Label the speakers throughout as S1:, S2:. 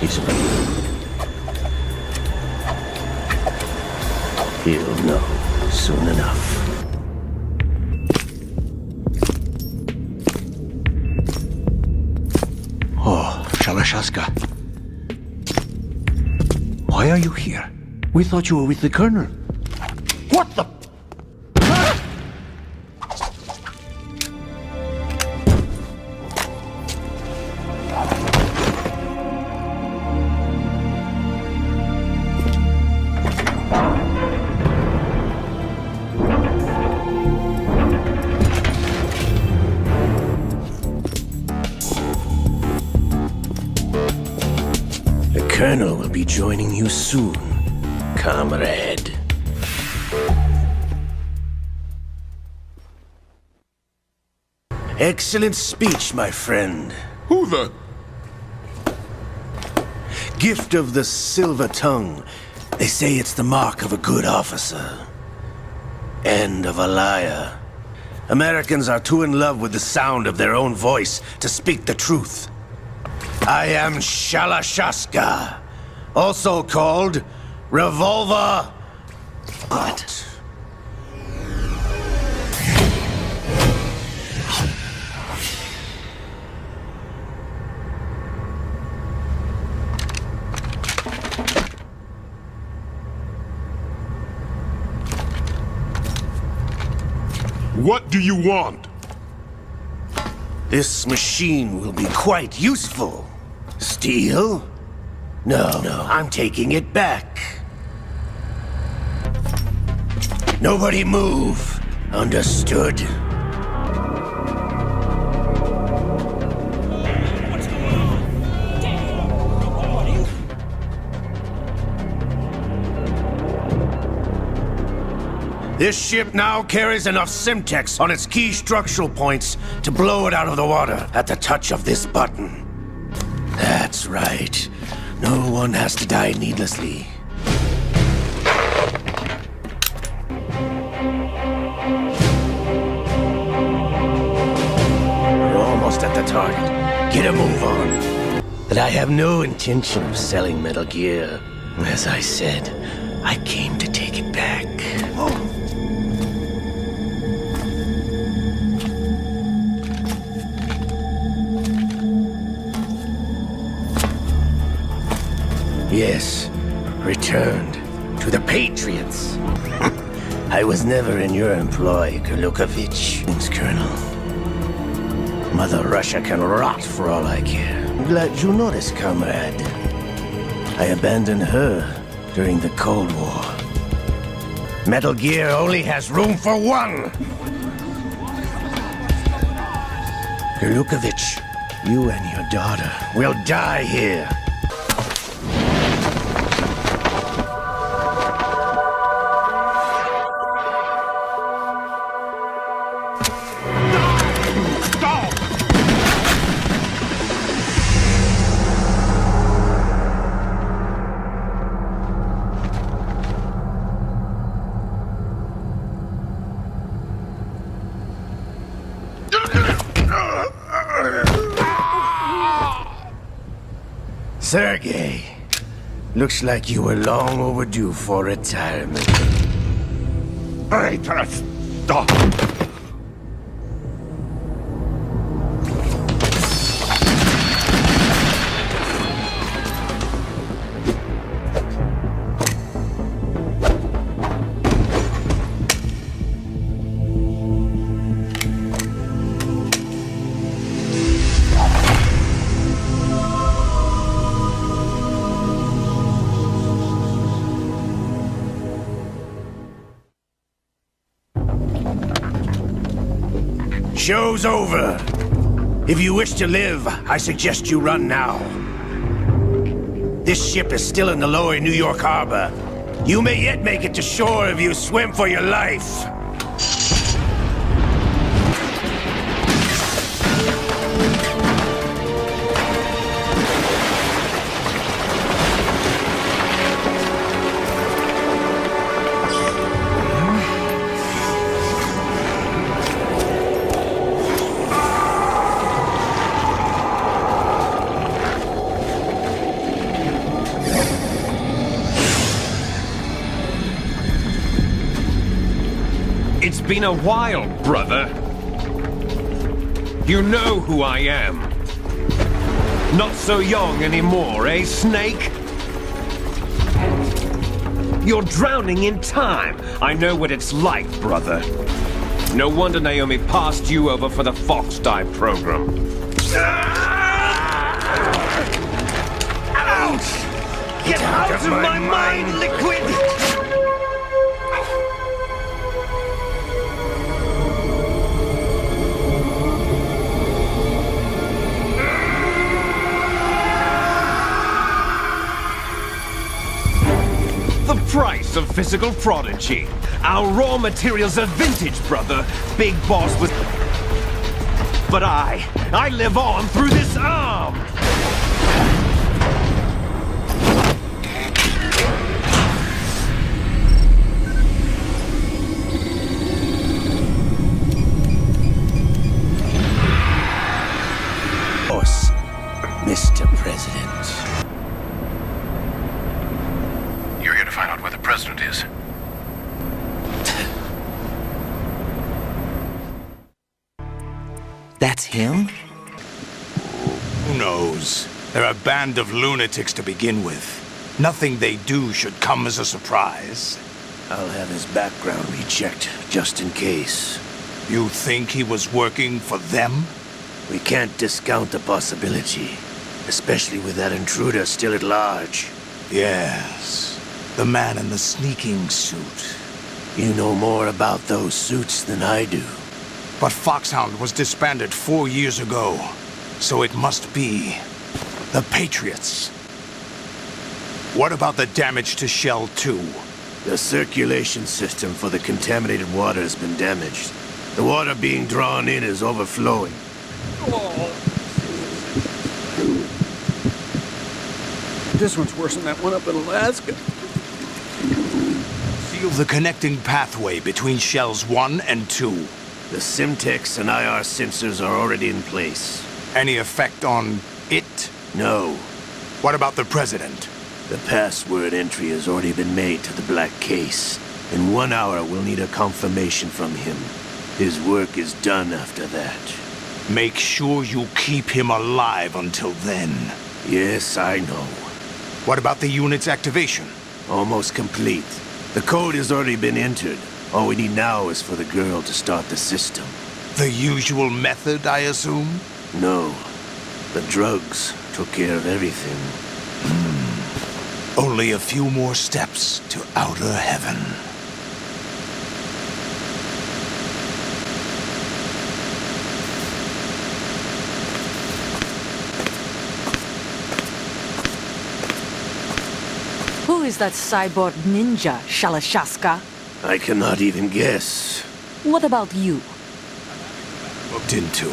S1: peacefully. He'll know soon enough.
S2: Oh, Shalashaska. Why are you here? We thought you were with the Colonel. What the...
S1: The Colonel will be joining you soon, comrade. Excellent speech, my friend.
S3: Who the...
S1: Gift of the silver tongue. They say it's the mark of a good officer. And of a liar. Americans are too in love with the sound of their own voice to speak the truth. I am Shalashaska, also called Revolver... What?
S3: What do you want?
S1: This machine will be quite useful. Steal? No, I'm taking it back. Nobody move. Understood? This ship now carries enough Simtex on its key structural points to blow it out of the water at the touch of this button. That's right. No one has to die needlessly. We're almost at the target. Get a move on. But I have no intention of selling Metal Gear. As I said, I came to take it back. Yes, returned to the Patriots. I was never in your employ, Kurlukovich. Thanks, Colonel. Mother Russia can rot for all I care. I'm glad you noticed, comrade. I abandoned her during the Cold War. Metal Gear only has room for one! Kurlukovich, you and your daughter will die here. Sergei, looks like you were long overdue for retirement.
S3: Stop!
S1: Show's over. If you wish to live, I suggest you run now. This ship is still in the lower New York harbor. You may yet make it to shore if you swim for your life.
S4: been a while, brother. You know who I am. Not so young anymore, eh, Snake? You're drowning in time. I know what it's like, brother. No wonder Naomi passed you over for the Fox Die program. Ouch! Get out of my mind, Liquid! The price of physical prodigy. Our raw materials are vintage, brother. Big Boss was... But I live on through this arm!
S1: Boss, Mr. President.
S5: You're here to find out where the president is.
S1: That's him?
S2: Who knows? They're a band of lunatics to begin with. Nothing they do should come as a surprise.
S1: I'll have his background rechecked, just in case.
S2: You think he was working for them?
S1: We can't discount the possibility, especially with that intruder still at large.
S2: Yes. The man in the sneaking suit.
S1: You know more about those suits than I do.
S2: But Foxhound was disbanded 4 years ago, so it must be the Patriots. What about the damage to Shell 2?
S1: The circulation system for the contaminated water has been damaged. The water being drawn in is overflowing.
S6: This one's worse than that one up in Alaska.
S2: Seal the connecting pathway between Shells 1 and 2.
S1: The Simtex and IR sensors are already in place.
S2: Any effect on it?
S1: No.
S2: What about the President?
S1: The password entry has already been made to the black case. In 1 hour, we'll need a confirmation from him. His work is done after that.
S2: Make sure you keep him alive until then.
S1: Yes, I know.
S2: What about the unit's activation?
S1: Almost complete. The code has already been entered. All we need now is for the girl to start the system.
S2: The usual method, I assume?
S1: No. The drugs took care of everything.
S2: Only a few more steps to outer heaven.
S7: Who is that cyborg ninja, Shalashaska?
S1: I cannot even guess.
S7: What about you?
S2: Looked into.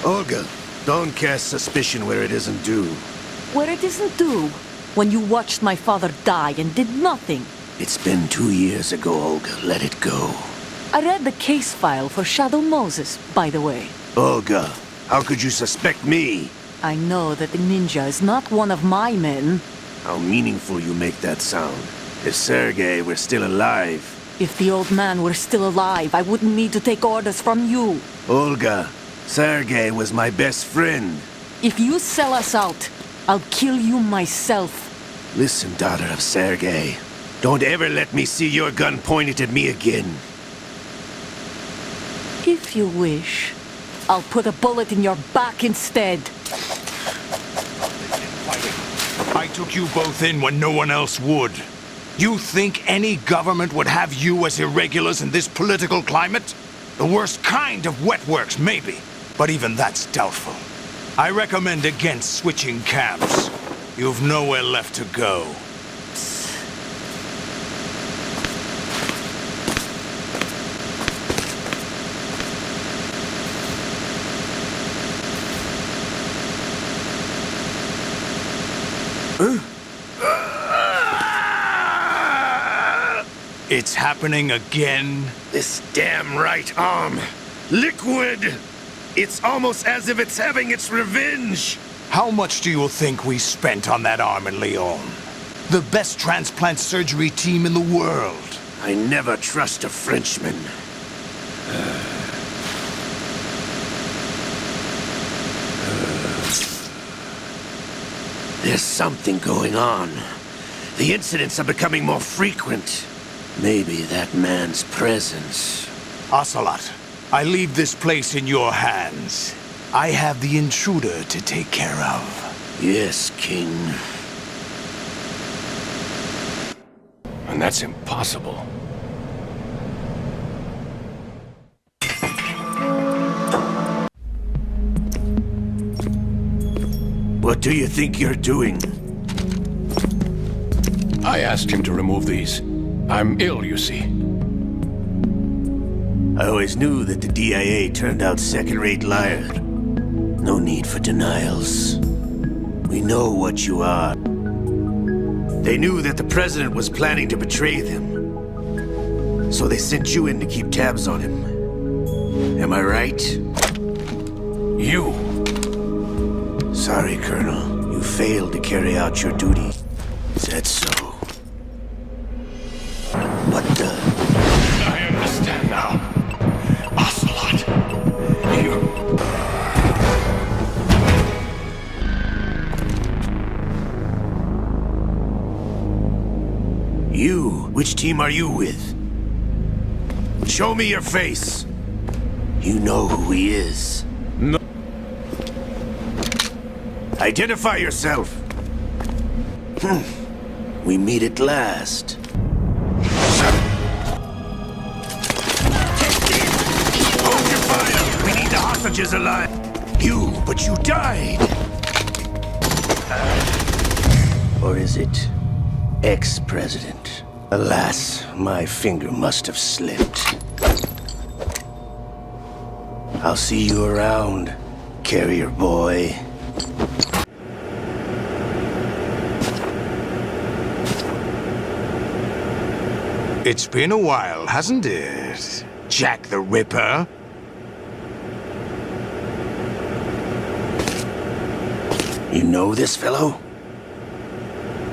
S1: Olga, don't cast suspicion where it isn't due.
S7: Where it isn't due? When you watched my father die and did nothing.
S1: It's been 2 years ago, Olga. Let it go.
S7: I read the case file for Shadow Moses, by the way.
S1: Olga, how could you suspect me?
S7: I know that the ninja is not one of my men.
S1: How meaningful you make that sound. If Sergei were still alive...
S7: If the old man were still alive, I wouldn't need to take orders from you.
S1: Olga, Sergei was my best friend.
S7: If you sell us out, I'll kill you myself.
S1: Listen, daughter of Sergei. Don't ever let me see your gun pointed at me again.
S7: If you wish, I'll put a bullet in your back instead.
S2: I took you both in when no one else would. You think any government would have you as irregulars in this political climate? The worst kind of wet works, maybe. But even that's doubtful. I recommend against switching camps. You've nowhere left to go. It's happening again?
S1: This damn right arm. Liquid! It's almost as if it's having its revenge.
S2: How much do you think we spent on that arm in Lyon? The best transplant surgery team in the world.
S1: I never trust a Frenchman. There's something going on. The incidents are becoming more frequent. Maybe that man's presence.
S2: Ocelot, I leave this place in your hands. I have the intruder to take care of.
S1: Yes, King.
S5: And that's impossible.
S1: What do you think you're doing?
S5: I asked him to remove these. I'm ill, you see.
S1: I always knew that the DIA turned out second-rate liars. No need for denials. We know what you are. They knew that the president was planning to betray them. So they sent you in to keep tabs on him. Am I right?
S5: You!
S1: Sorry, Colonel. You failed to carry out your duty. Is that so? What the...
S5: I understand now. Ocelot.
S1: You? Which team are you with? Show me your face. You know who he is.
S5: No.
S1: Identify yourself. We meet at last. Hold your fire! We need the hostages alive. But you died. Or is it ex-president? Alas, my finger must have slipped. I'll see you around, carrier boy.
S2: It's been a while, hasn't it? Jack the Ripper?
S1: You know this fellow?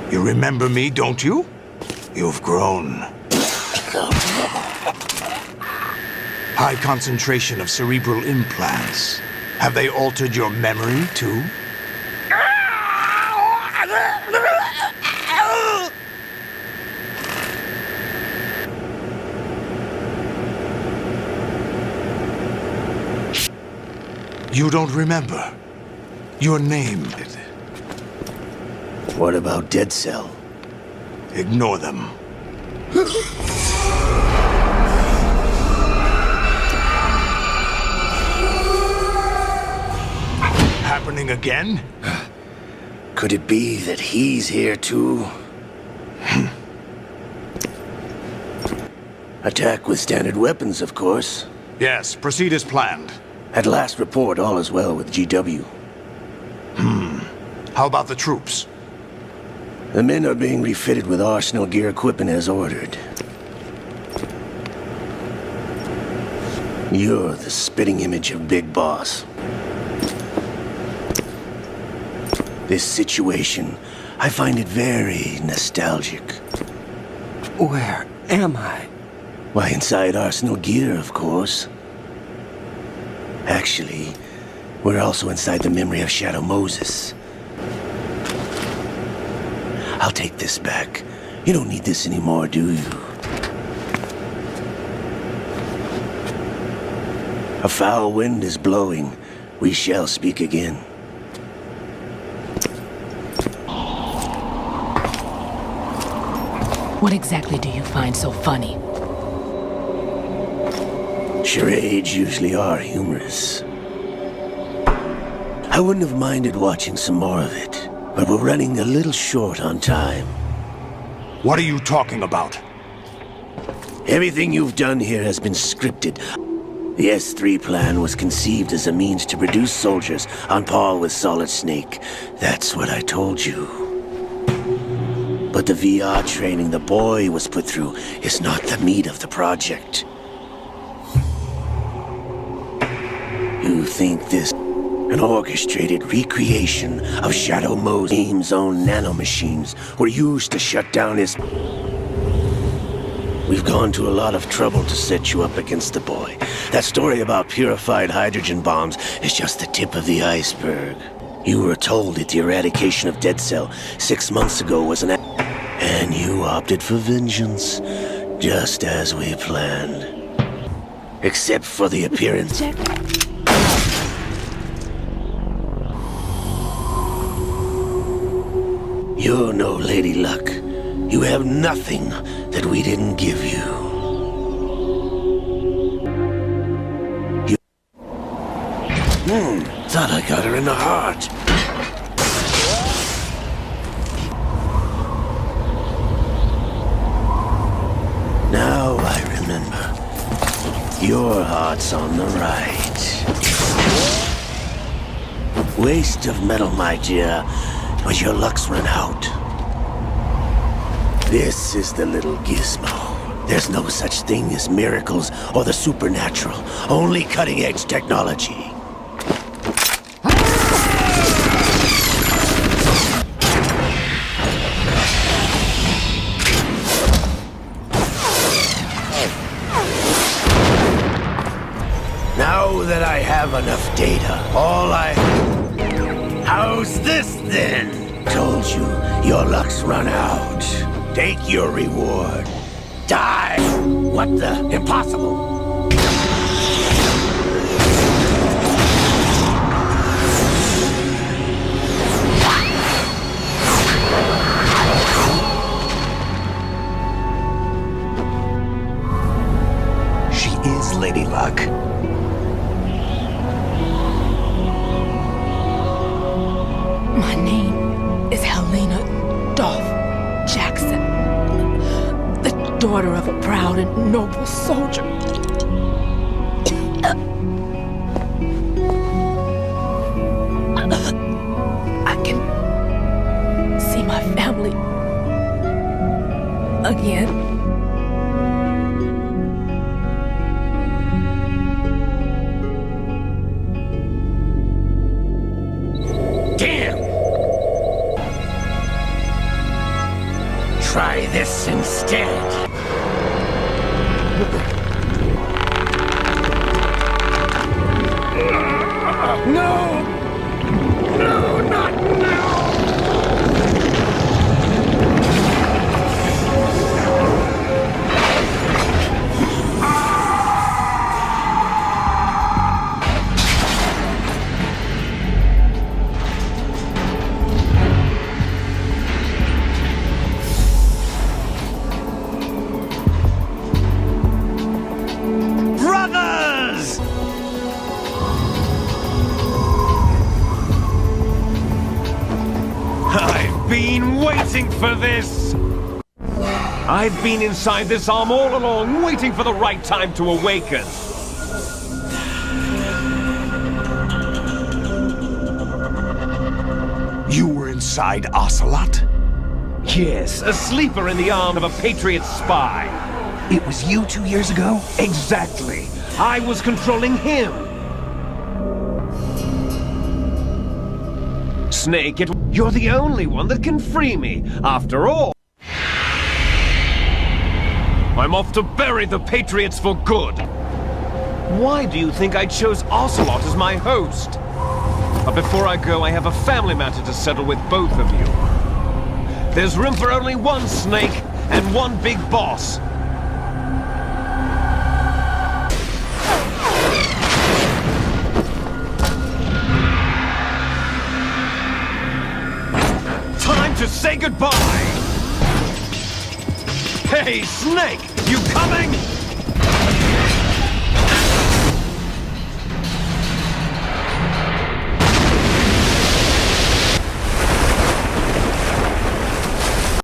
S2: You remember me, don't you? You've grown. High concentration of cerebral implants. Have they altered your memory, too? You don't remember your name.
S1: What about Dead Cell?
S2: Ignore them. Happening again?
S1: Could it be that he's here too? Attack with standard weapons, of course.
S2: Yes, proceed as planned.
S1: At last report, all is well with GW.
S2: How about the troops?
S1: The men are being refitted with arsenal gear equipment as ordered. You're the spitting image of Big Boss. This situation, I find it very nostalgic.
S6: Where am I?
S1: Why, inside arsenal gear, of course. Actually, we're also inside the memory of Shadow Moses. I'll take this back. You don't need this anymore, do you? A foul wind is blowing. We shall speak again.
S8: What exactly do you find so funny?
S1: Charades usually are humorous. I wouldn't have minded watching some more of it, but we're running a little short on time.
S2: What are you talking about?
S1: Everything you've done here has been scripted. The S3 plan was conceived as a means to produce soldiers on par with Solid Snake. That's what I told you. But the VR training the boy was put through is not the meat of the project. You think this an orchestrated recreation of Shadow Moses' own nanomachines were used to shut down his... We've gone to a lot of trouble to set you up against the boy. That story about purified hydrogen bombs is just the tip of the iceberg. You were told that the eradication of Dead Cell 6 months ago was and you opted for vengeance, just as we planned. Except for the appearance. You're no Lady Luck. You have nothing that we didn't give you. Thought I got her in the heart. Now I remember. Your heart's on the right. Waste of metal, my dear, but your luck's run out. This is the little gizmo. There's no such thing as miracles or the supernatural, only cutting-edge technology. Now that I have enough data, How's this, then? Told you, your luck's run out. Take your reward. Die! What the? Impossible!
S2: She is Lady Luck.
S8: My name is Helena Dolph Jackson, the daughter of a proud and noble soldier. I can see my family again.
S1: Try this instead. No! No, not now!
S2: Brothers! I've been waiting for this!
S4: I've been inside this arm all along, waiting for the right time to awaken.
S2: You were inside Ocelot?
S4: Yes, a sleeper in the arm of a Patriot spy.
S2: It was you 2 years ago?
S4: Exactly. I was controlling him. Snake, you're the only one that can free me. After all, I'm off to bury the Patriots for good. Why do you think I chose Ocelot as my host? But before I go, I have a family matter to settle with both of you. There's room for only one Snake and one big boss. Time to say goodbye! Hey, Snake! You coming?